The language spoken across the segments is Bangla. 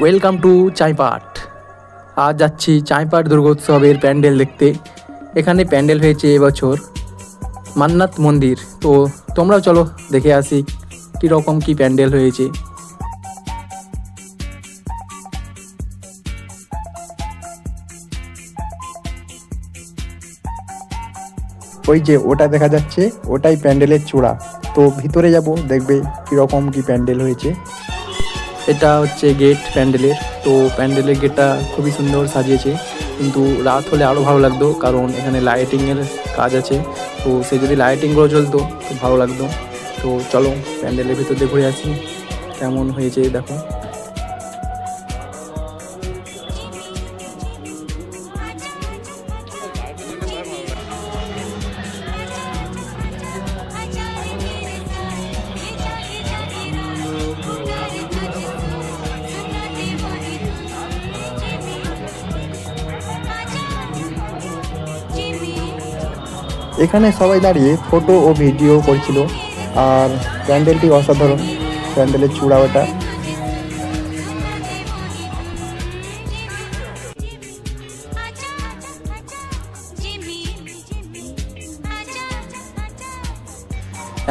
Welcome to চাইপাট। আজ যাচ্ছি চাইপাট দুর্গোৎসবের প্যান্ডেল দেখতে। এখানে প্যান্ডেল হয়েছে এবছর মান্নাত মন্দির। তো তোমরাও চলো দেখে আসি কীরকম কী প্যান্ডেল হয়েছে। ওই যে ওটা দেখা যাচ্ছে ওটাই প্যান্ডেলের চূড়া। তো ভিতরে যাব, দেখবে কীরকম কী প্যান্ডেল হয়েছে। এটা হচ্ছে গেট প্যান্ডেলের। তো প্যান্ডেলের গেটটা খুবই সুন্দর সাজিয়েছে, কিন্তু রাত হলে আরও ভালো লাগতো, কারণ এখানে লাইটিংয়ের কাজ আছে। তো সে যদি লাইটিংগুলো চলতো তো ভালো লাগতো। তো চলো প্যান্ডেলের ভিতর দিয়ে ঘুরে আসি কেমন হয়েছে দেখো। এখানে সবাই দাঁড়িয়ে ফটো ও ভিডিও করছিল। আর প্যান্ডেলটি অসাধারণ, প্যান্ডেলের চূড়া ওটা।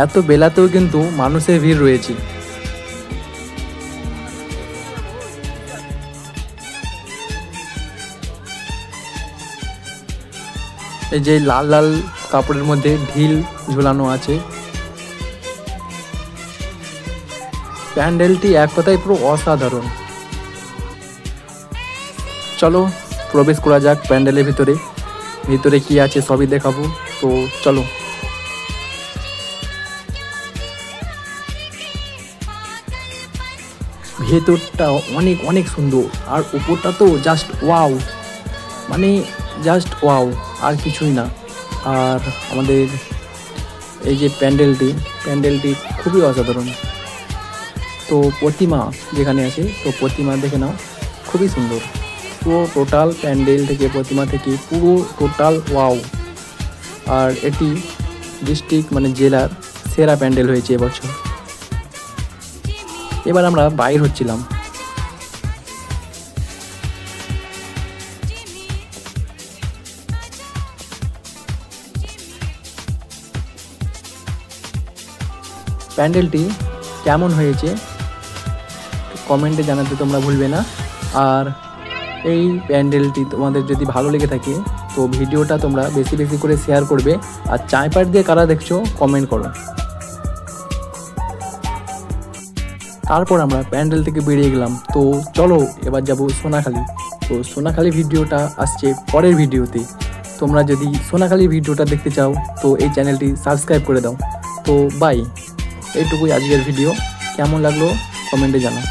এত বেলাতেও কিন্তু মানুষের ভিড় রয়েছে। এই যে লাল লাল কাপড়ের মধ্যে ঢিল ঝুলানো আছে। প্যান্ডেলটি এক কথায় পুরো অসাধারণ। চলো প্রবেশ করা যাক প্যান্ডেলের ভিতরে। ভিতরে কি আছে সবই দেখাবো, তো চলো। ভেতরটা অনেক অনেক সুন্দর, আর উপরটা তো জাস্ট ওয়াও, মানে জাস্ট ওয়াও, আর কিছুই না। আর আমাদের এই যে প্যান্ডেলটি খুবই অসাধারণ। তো প্রতিমা যেখানে আছে, তো প্রতিমা দেখে নাও, খুবই সুন্দর। পুরো টোটাল প্যান্ডেল থেকে, প্রতিমা থেকে পুরো টোটাল ওয়াও। আর এটি ডিস্ট্রিক্ট মানে জেলার সেরা প্যান্ডেল হয়েছে এবছর। এবার আমরা বাইর হচ্ছিলাম। প্যান্ডেলটি কেমন হয়েছে কমেন্টে জানাতে তোমরা ভুলবে না। আর এই প্যান্ডেলটি তোমাদের যদি ভালো লেগে থাকে তো ভিডিওটা তোমরা বেশি বেশি করে শেয়ার করবে। আর চাইপাট দিয়ে কারা দেখছো কমেন্ট করো। তারপর আমরা প্যান্ডেল থেকে বেরিয়ে গেলাম। তো চলো এবার যাব সোনাখালি। তো সোনাখালি ভিডিওটা আসছে পরের ভিডিওতে। তোমরা যদি সোনাখালি ভিডিওটা দেখতে চাও তো এই চ্যানেলটি সাবস্ক্রাইব করে দাও। তো বাই, এইটুকুই আজকের ভিডিও। কেমন লাগলো কমেন্টে জানাও।